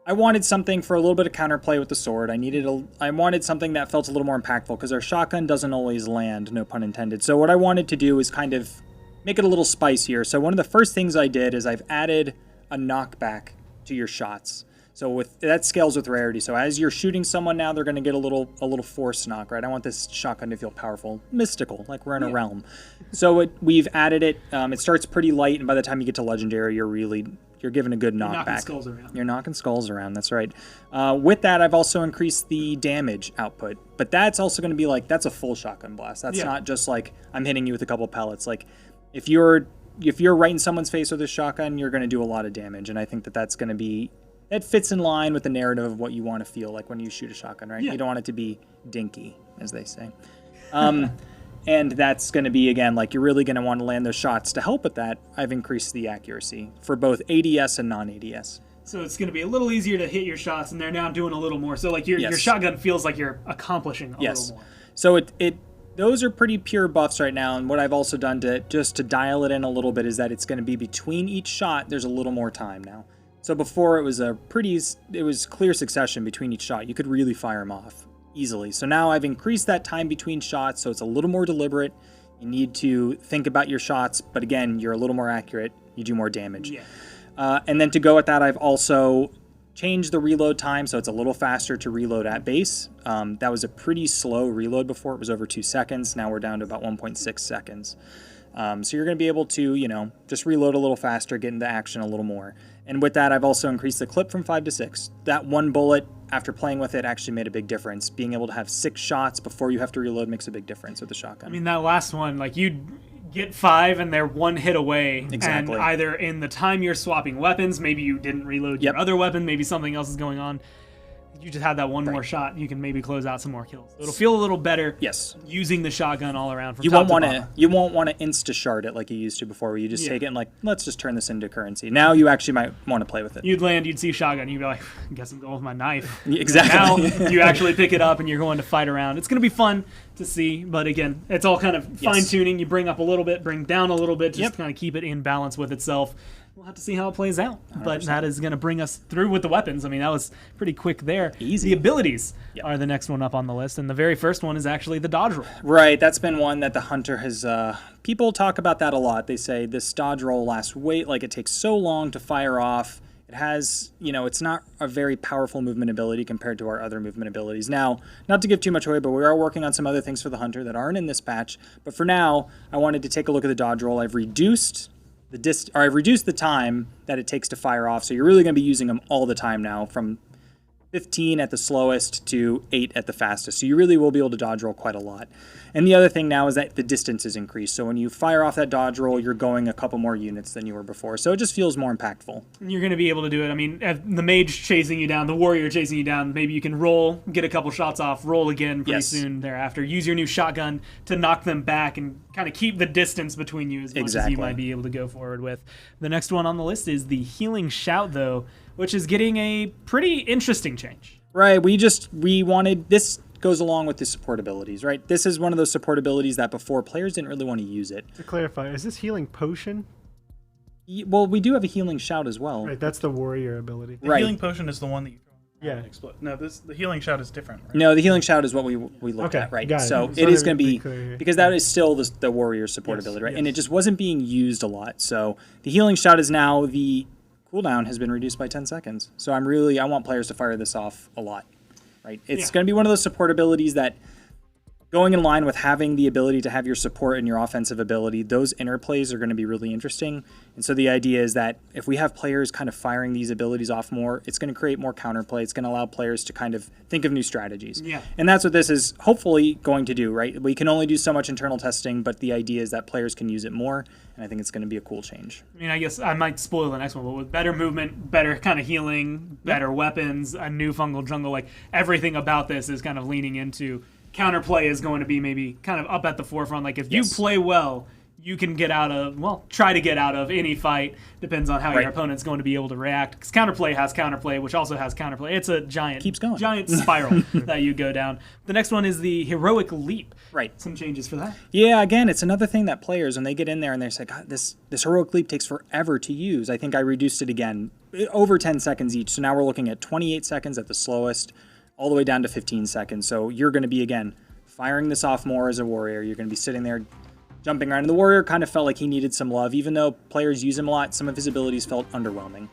I wanted something for a little bit of counterplay with the sword. I wanted something that felt a little more impactful because our shotgun doesn't always land, no pun intended. So what I wanted to do is kind of make it a little spicier. So one of the first things I did is I've added a knockback to your shots. So that scales with rarity. So as you're shooting someone now, they're going to get a little force knock, right? I want this shotgun to feel powerful, mystical, like we're in a realm. So we've added it. It starts pretty light, and by the time you get to legendary, you're given a good knockback. Knocking skulls around. You're knocking skulls around. That's right. With that, I've also increased the damage output, but that's also going to be like that's a full shotgun blast. That's not just like I'm hitting you with a couple pellets. Like if you're right in someone's face with a shotgun, you're going to do a lot of damage, and I think that's going to be. It fits in line with the narrative of what you want to feel like when you shoot a shotgun, right? Yeah. You don't want it to be dinky, as they say. And that's going to be, again, like you're really going to want to land those shots. To help with that, I've increased the accuracy for both ADS and non-ADS. So it's going to be a little easier to hit your shots, and they're now doing a little more. So like your shotgun feels like you're accomplishing a little more. So those are pretty pure buffs right now, and what I've also done to dial it in a little bit is that it's going to be between each shot, there's a little more time now. So before it was clear succession between each shot. You could really fire them off easily. So now I've increased that time between shots, so it's a little more deliberate. You need to think about your shots, but again, you're a little more accurate. You do more damage. Yeah. And then to go with that, I've also changed the reload time, so it's a little faster to reload at base. That was a pretty slow reload before. It was over 2 seconds. Now we're down to about 1.6 seconds. So you're going to be able to, just reload a little faster, get into action a little more. And with that, I've also increased the clip from 5 to 6. That one bullet, after playing with it, actually made a big difference. Being able to have 6 shots before you have to reload makes a big difference with the shotgun. I mean, that last one, like you'd get 5 and they're one hit away. Exactly. And either in the time you're swapping weapons, maybe you didn't reload your other weapon, maybe something else is going on. You just had that one more shot, you can maybe close out some more kills. It'll feel a little better using the shotgun all around from top to bottom. You won't want to insta-shard it like you used to before, where you just take it and like, let's just turn this into currency. Now you actually might want to play with it. You'd land, you'd see shotgun, you'd be like, I guess I'm going with my knife. Exactly. Now you actually pick it up and you're going to fight around. It's going to be fun to see, but again, it's all kind of fine-tuning. You bring up a little bit, bring down a little bit, just kind of keep it in balance with itself. we'll have to see how it plays out. 100%. But that is going to bring us through with the weapons. I mean, that was pretty quick there. Easy. The abilities are the next one up on the list, and the very first one is actually the dodge roll. Right, that's been one that the hunter has. People talk about that a lot. They say this dodge roll lasts it takes so long to fire off. It has, it's not a very powerful movement ability compared to our other movement abilities. Now, not to give too much away, but we are working on some other things for the hunter that aren't in this patch. But for now, I wanted to take a look at the dodge roll. I've reduced the time that it takes to fire off, so you're really going to be using them all the time now, from 15 at the slowest to 8 at the fastest. So you really will be able to dodge roll quite a lot. And the other thing now is that the distance is increased. So when you fire off that dodge roll, you're going a couple more units than you were before. So it just feels more impactful. You're going to be able to do it. I mean, the mage chasing you down, the warrior chasing you down, maybe you can roll, get a couple shots off, roll again pretty soon thereafter. Use your new shotgun to knock them back and kind of keep the distance between you as much as you might be able to go forward with. The next one on the list is the healing shout, though, which is getting a pretty interesting change. Right, we wanted, this goes along with the support abilities, right? This is one of those support abilities that before players didn't really want to use it. To clarify, is this healing potion? Well, we do have a healing shout as well. Right, that's the warrior ability. The healing potion is the one that you throw. Yeah. Explode. No, the healing shout is different. Right? No, the healing shout is what we looked at, right? Got it. So So it is let me going to be be, clear here. because that is still the warrior support ability, right? And it just wasn't being used a lot. So the healing shout is now, the cooldown has been reduced by 10 seconds. So I want players to fire this off a lot, right? It's going to be one of those support abilities that, going in line with having the ability to have your support and your offensive ability, those interplays are going to be really interesting. And so the idea is that if we have players kind of firing these abilities off more, it's going to create more counterplay. It's going to allow players to kind of think of new strategies. Yeah. And that's what this is hopefully going to do, right? We can only do so much internal testing, but the idea is that players can use it more, and I think it's going to be a cool change. I mean, I guess I might spoil the next one, but with better movement, better kind of healing, better weapons, a new fungal jungle, like everything about this is kind of leaning into counterplay is going to be maybe kind of up at the forefront. Like if you play well, you can get out of, try to get out of any fight. Depends on how your opponent's going to be able to react. Because counterplay has counterplay, which also has counterplay. It's a giant spiral that you go down. The next one is the heroic leap. Right. Some changes for that. Yeah, again, it's another thing that players, when they get in there and they say, God, this heroic leap takes forever to use. I think I reduced it again, over 10 seconds each. So now we're looking at 28 seconds at the slowest, all the way down to 15 seconds. So you're going to be, again, firing this off more as a warrior. You're going to be sitting there jumping around. And the warrior kind of felt like he needed some love. Even though players use him a lot, some of his abilities felt underwhelming.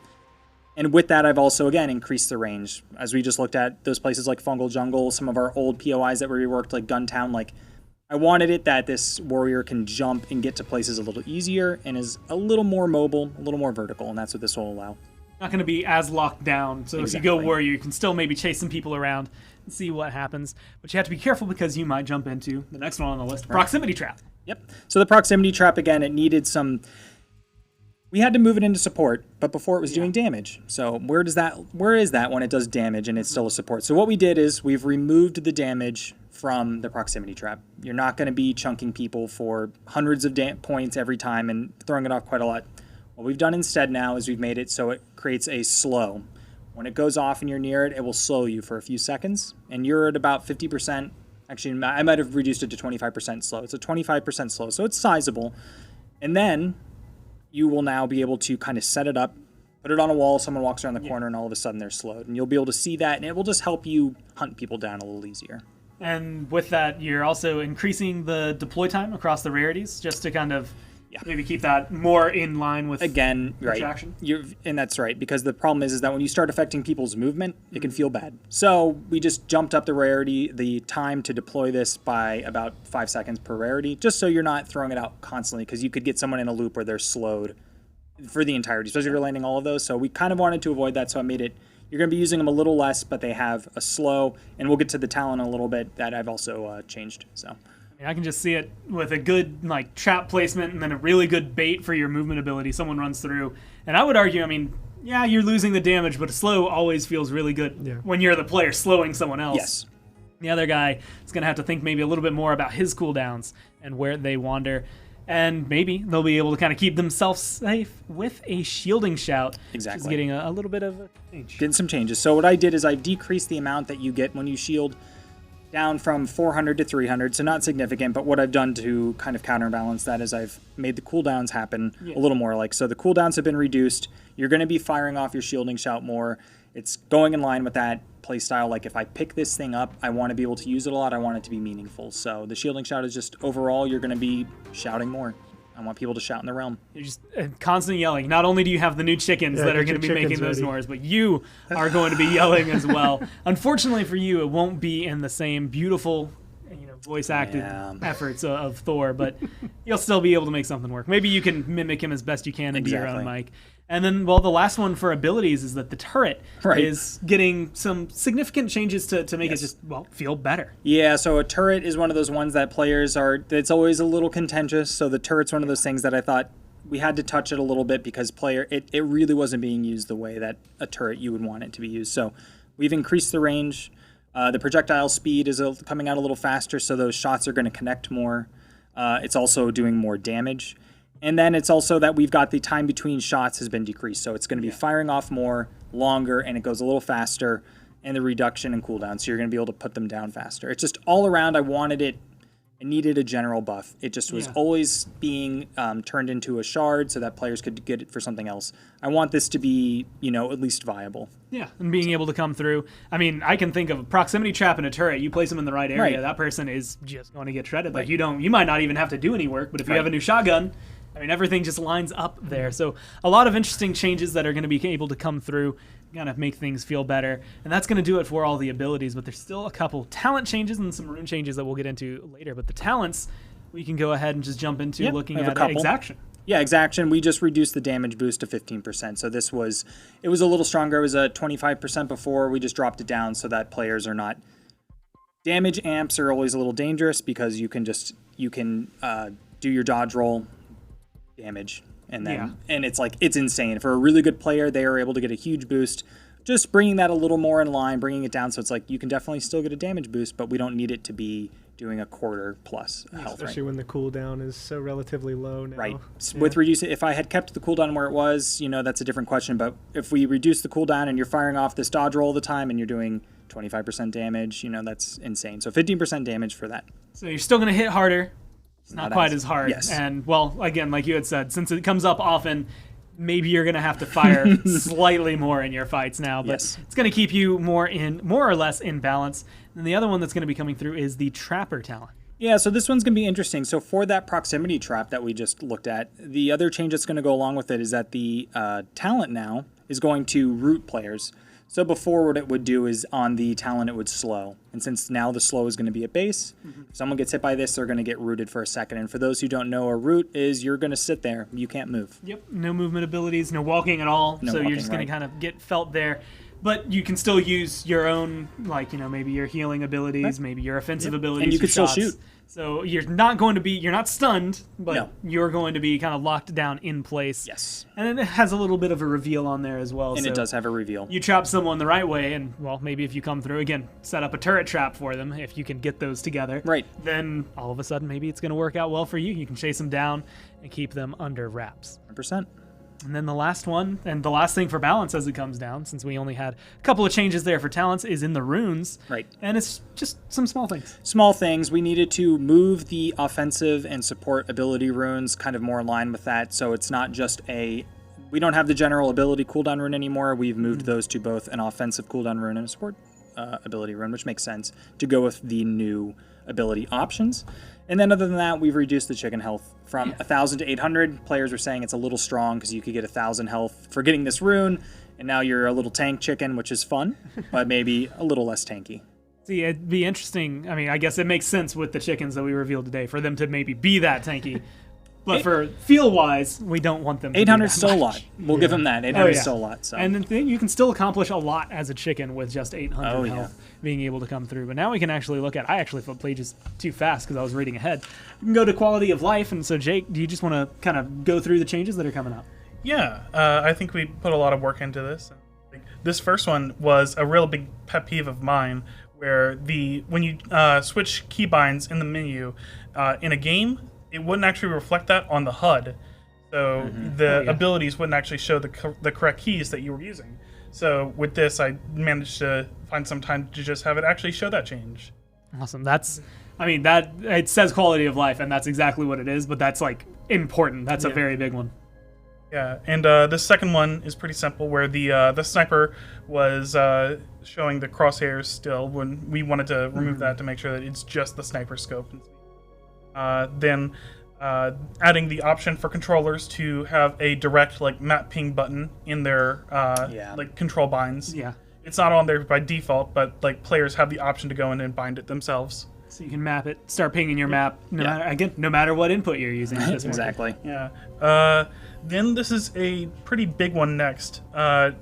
And with that, I've also, again, increased the range. As we just looked at those places like Fungal Jungle, some of our old POIs that we reworked, like Guntown, like I wanted it that this warrior can jump and get to places a little easier and is a little more mobile, a little more vertical, and that's what this will allow. Not going to be as locked down. So if you go warrior, you can still maybe chase some people around and see what happens. But you have to be careful because you might jump into the next one on the list, proximity trap. Yep. So the proximity trap, again, it needed some... We had to move it into support, but before it was doing damage. So where is that when it does damage and it's still a support? So what we did is we've removed the damage from the proximity trap. You're not going to be chunking people for hundreds of points every time and throwing it off quite a lot. What we've done instead now is we've made it so it creates a slow. When it goes off and you're near it, it will slow you for a few seconds, and you're at about 50%. Actually, I might have reduced it to 25% slow. It's a 25% slow, so it's sizable. And then you will now be able to kind of set it up, put it on a wall, someone walks around the corner, and all of a sudden they're slowed. And you'll be able to see that, and it will just help you hunt people down a little easier. And with that, you're also increasing the deploy time across the rarities, just to kind of maybe keep that more in line with attraction. And that's right, because the problem is that when you start affecting people's movement, it can feel bad. So we just jumped up the rarity, the time to deploy this by about 5 seconds per rarity, just so you're not throwing it out constantly, because you could get someone in a loop where they're slowed for the entirety, especially if you're landing all of those. So we kind of wanted to avoid that, so I made it, you're going to be using them a little less, but they have a slow, and we'll get to the talent a little bit that I've also changed. So I can just see it with a good trap placement and then a really good bait for your movement ability. Someone runs through. And I would argue, you're losing the damage, but a slow always feels really good when you're the player slowing someone else. Yes. The other guy is going to have to think maybe a little bit more about his cooldowns and where they wander. And maybe they'll be able to kind of keep themselves safe with a shielding shout. Exactly. Which is getting a little bit of a change. Getting some changes. So what I did is I decreased the amount that you get when you shield down from 400 to 300, so not significant, but what I've done to kind of counterbalance that is I've made the cooldowns happen a little more. So the cooldowns have been reduced. You're going to be firing off your shielding shout more. It's going in line with that playstyle. Like if I pick this thing up, I want to be able to use it a lot. I want it to be meaningful. So the shielding shout is just overall, you're going to be shouting more. I want people to shout in the realm. You're just constant yelling. Not only do you have the new chickens that are going to be making those noises, but you are going to be yelling as well. Unfortunately for you, it won't be in the same beautiful, voice acted efforts of Thor, but you'll still be able to make something work. Maybe you can mimic him as best you can and be your own mic. And then, well, the last one for abilities is that the turret is getting some significant changes to make it just, feel better. Yeah, so a turret is one of those ones that players it's always a little contentious. So the turret's one of those things that I thought we had to touch it a little bit because it really wasn't being used the way that a turret you would want it to be used. So we've increased the range. The projectile speed is coming out a little faster, so those shots are going to connect more. It's also doing more damage. And then it's also that we've got the time between shots has been decreased. So it's going to be firing off more, longer, and it goes a little faster, and the reduction in cooldown. So you're going to be able to put them down faster. It's just all around, I needed a general buff. It just was always being turned into a shard so that players could get it for something else. I want this to be, at least viable. Yeah, and being able to come through. I mean, I can think of a proximity trap in a turret. You place them in the right area, that person is just going to get shredded. Like you might not even have to do any work, but if you have a new shotgun, I mean, everything just lines up there. So a lot of interesting changes that are going to be able to come through, kind of make things feel better. And that's going to do it for all the abilities, but there's still a couple talent changes and some rune changes that we'll get into later. But the talents, we can go ahead and just jump into looking at exaction. Yeah, exaction. We just reduced the damage boost to 15%. So it was a little stronger. It was a 25% before. We just dropped it down so that players are not. Damage amps are always a little dangerous because you can do your dodge roll damage. And then and it's insane. For a really good player, they are able to get a huge boost. Just bringing that a little more in line, bringing it down so it's like you can definitely still get a damage boost, but we don't need it to be doing a quarter plus health. Especially when the cooldown is so relatively low now. Right. With reducing, if I had kept the cooldown where it was, that's a different question. But if we reduce the cooldown and you're firing off this dodge roll all the time and you're doing 25% damage, that's insane. So 15% damage for that. So you're still going to hit harder. It's not quite as hard. Yes. And, again, like you had said, since it comes up often, maybe you're going to have to fire slightly more in your fights now. But it's going to keep you more or less in balance. And the other one that's going to be coming through is the Trapper talent. Yeah, so this one's going to be interesting. So for that proximity trap that we just looked at, the other change that's going to go along with it is that the talent now is going to root players. So before, what it would do is on the talent, it would slow. And since now the slow is going to be at base, if someone gets hit by this, they're going to get rooted for a second. And for those who don't know, a root is you're going to sit there. You can't move. Yep, no movement abilities, no walking at all. So you're just going to kind of get felt there. But you can still use your own, maybe your healing abilities, maybe your offensive abilities. And you can still shoot. So you're not stunned, but you're going to be kind of locked down in place. Yes. And then it has a little bit of a reveal on there as well. And it does have a reveal. You trap someone the right way, and, maybe if you come through, again, set up a turret trap for them, if you can get those together. Right. Then all of a sudden, maybe it's going to work out well for you. You can chase them down and keep them under wraps. 100%. And then the last one, and the last thing for balance as it comes down, since we only had a couple of changes there for talents, is in the runes. Right. And it's just some small things. Small things. We needed to move the offensive and support ability runes kind of more in line with that. So it's not just we don't have the general ability cooldown rune anymore. We've moved those to both an offensive cooldown rune and a support ability rune, which makes sense to go with the new ability options. And then other than that, we've reduced the chicken health from 1,000 to 800. Players were saying it's a little strong because you could get 1,000 health for getting this rune, and now you're a little tank chicken, which is fun, but maybe a little less tanky. See, it'd be interesting. I mean, I guess it makes sense with the chickens that we revealed today for them to maybe be that tanky. But for feel-wise, we don't want them to 800 is still a lot. We'll give them that. 800 is still a lot. So. And then you can still accomplish a lot as a chicken with just 800 health being able to come through. But now we can actually look at... I actually played just too fast because I was reading ahead. You can go to quality of life. And so, Jake, do you just want to kind of go through the changes that are coming up? Yeah. I think we put a lot of work into this. This first one was a real big pet peeve of mine where when you switch keybinds in the menu in a game, it wouldn't actually reflect that on the HUD. So the abilities wouldn't actually show the correct keys that you were using. So with this, I managed to find some time to just have it actually show that change. Awesome. That's, I mean, that it says quality of life, and that's exactly what it is. But that's like important. That's a very big one. Yeah, and the second one is pretty simple, where the sniper was showing the crosshairs still when we wanted to remove that to make sure that it's just the sniper scope. Then adding the option for controllers to have a direct like map ping button in their like control binds. Yeah. It's not on there by default, but like players have the option to go in and bind it themselves. So you can map it, start pinging your map, no matter what input you're using. At this Exactly. Yeah. Then this is a pretty big one next.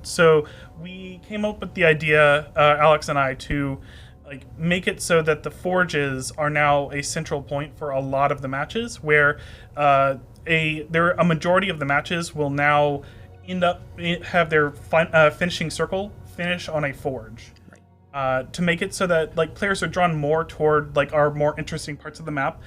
So we came up with the idea, Alex and I, to like make it so that the forges are now a central point for a lot of the matches, where a majority of the matches will now end up have their finishing circle finish on a forge. To make it so that like players are drawn more toward like our more interesting parts of the map.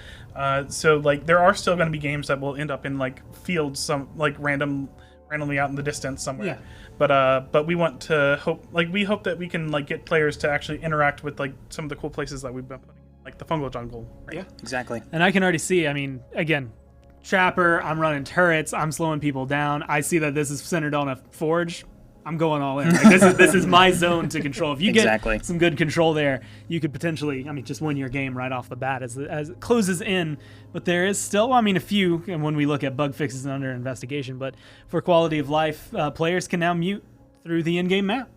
So like there are still going to be games that will end up in like fields, some like randomly out in the distance somewhere. Yeah. But we want to we hope that we can like get players to actually interact with like some of the cool places that we've been putting, like the fungal jungle. Right? Yeah, exactly. And I can already see. I mean, again, Trapper. I'm running turrets. I'm slowing people down. I see that this is centered on a forge. I'm going all in. Like, this is my zone to control. If you get some good control there, you could potentially, I mean, just win your game right off the bat as it closes in. But there is still, I mean, a few, and when we look at bug fixes and under investigation, but for quality of life, players can now mute through the in-game map.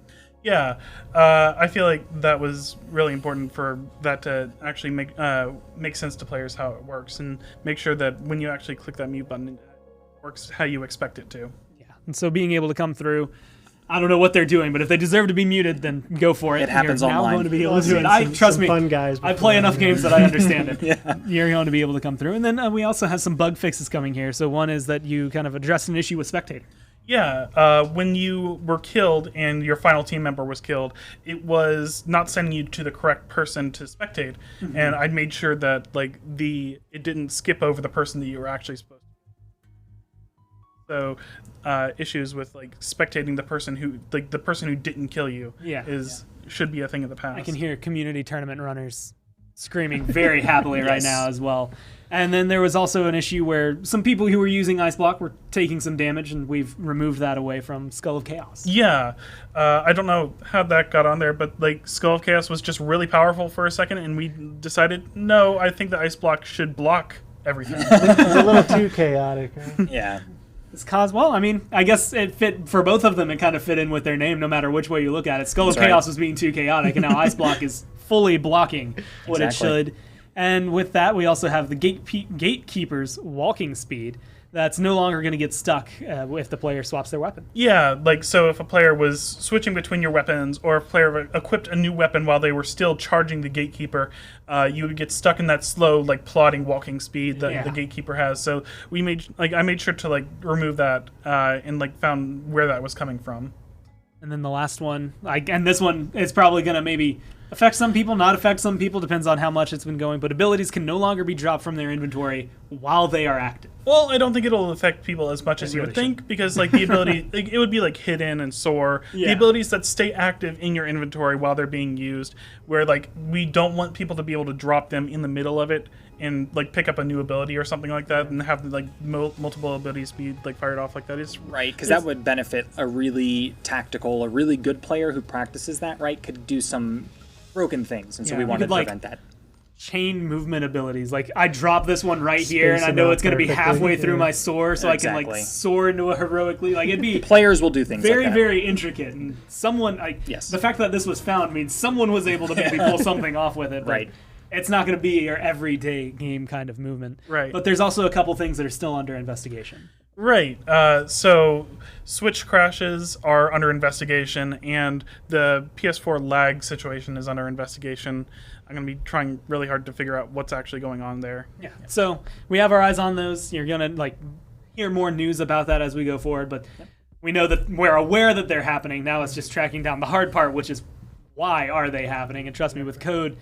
Yeah, I feel like that was really important for that to actually make sense to players how it works, and make sure that when you actually click that mute button, it works how you expect it to. Yeah, and so being able to come through, I don't know what they're doing, but if they deserve to be muted, then go for it. It happens You're online. now going to be able to do it. Trust me, fun guys I play enough games that I understand it. Yeah. You're going to be able to come through. And then we also have some bug fixes coming here. So one is that you kind of address an issue with spectator. Yeah, when you were killed and your final team member was killed, it was not sending you to the correct person to spectate, and I made sure that like it didn't skip over the person that you were actually supposed to. So issues with like spectating the person who didn't kill you should be a thing of the past. I can hear community tournament runners screaming very happily right now as well. And then there was also an issue where some people who were using Ice Block were taking some damage, and we've removed that away from Skull of Chaos. Yeah, I don't know how that got on there, but like Skull of Chaos was just really powerful for a second, and we decided, no, I think the Ice Block should block everything. It's a little too chaotic. Huh? Yeah. Well, I mean, I guess it fit for both of them. It kind of fit in with their name, no matter which way you look at it. Skull of Chaos was being too chaotic, and now Ice Block is fully blocking what it should. And with that, we also have the Gatekeeper's walking speed. That's no longer going to get stuck if the player swaps their weapon. Yeah, like so if a player was switching between your weapons, or if a player equipped a new weapon while they were still charging the Gatekeeper, you would get stuck in that slow, like plodding walking speed that the Gatekeeper has. So I made sure to like remove that and like found where that was coming from. And then the last one, and this one is probably going to maybe affect some people, not affect some people, depends on how much it's been going, but abilities can no longer be dropped from their inventory while they are active. Well, I don't think it'll affect people as much as you would think, because like the ability, it would be like hidden and soar. Yeah. The abilities that stay active in your inventory while they're being used, where like we don't want people to be able to drop them in the middle of it and like pick up a new ability or something like that, and have like multiple abilities be like fired off like that. Is right, because that would benefit a really tactical, a really good player who practices that. Right, could do some broken things, and so we wanted to prevent that. Chain movement abilities, like I drop this one right here, and I know it's going to be halfway through my soar, so I can like soar into a heroically. Like it'd be players will do things very, like that. Very intricate, and someone the fact that this was found means someone was able to maybe pull something off with it. Right. It's not going to be your everyday game kind of movement. Right. But there's also a couple things that are still under investigation. Right. So switch crashes are under investigation, and the PS4 lag situation is under investigation. I'm going to be trying really hard to figure out what's actually going on there. Yeah. So we have our eyes on those. You're going to like hear more news about that as we go forward, but we know that we're aware that they're happening. Now it's just tracking down the hard part, which is why are they happening? And trust me, with code,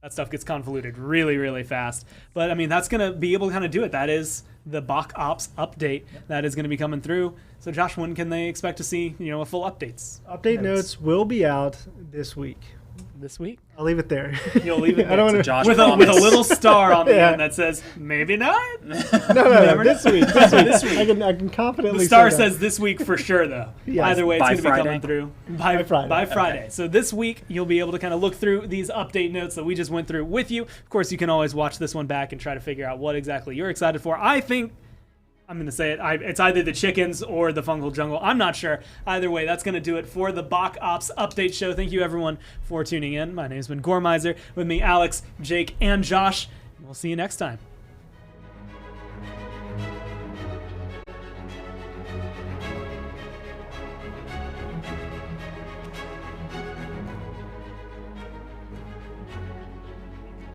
that stuff gets convoluted really, really fast. But, I mean, that's going to be able to kind of do it. That is the BokOps update that is going to be coming through. So, Josh, when can they expect to see, a full updates? Update notes will be out this week. this week. I'll leave it there. You'll leave it I don't there. want Josh with a promise. little star on the Yeah. end that says maybe not. No, this week. This week. I can confidently The star say that. says this week for sure, though. Yes. Either way, it's By going to be coming Friday? through By Friday. By Friday. So this week, you'll be able to kind of look through these update notes that we just went through with you. Of course, you can always watch this one back and try to figure out what exactly you're excited for. I think, I'm going to say it, it's either the chickens or the fungal jungle. I'm not sure. Either way, that's going to do it for the BokOps update show. Thank you, everyone, for tuning in. My name's been Gormizer. With me, Alex, Jake, and Josh. We'll see you next time.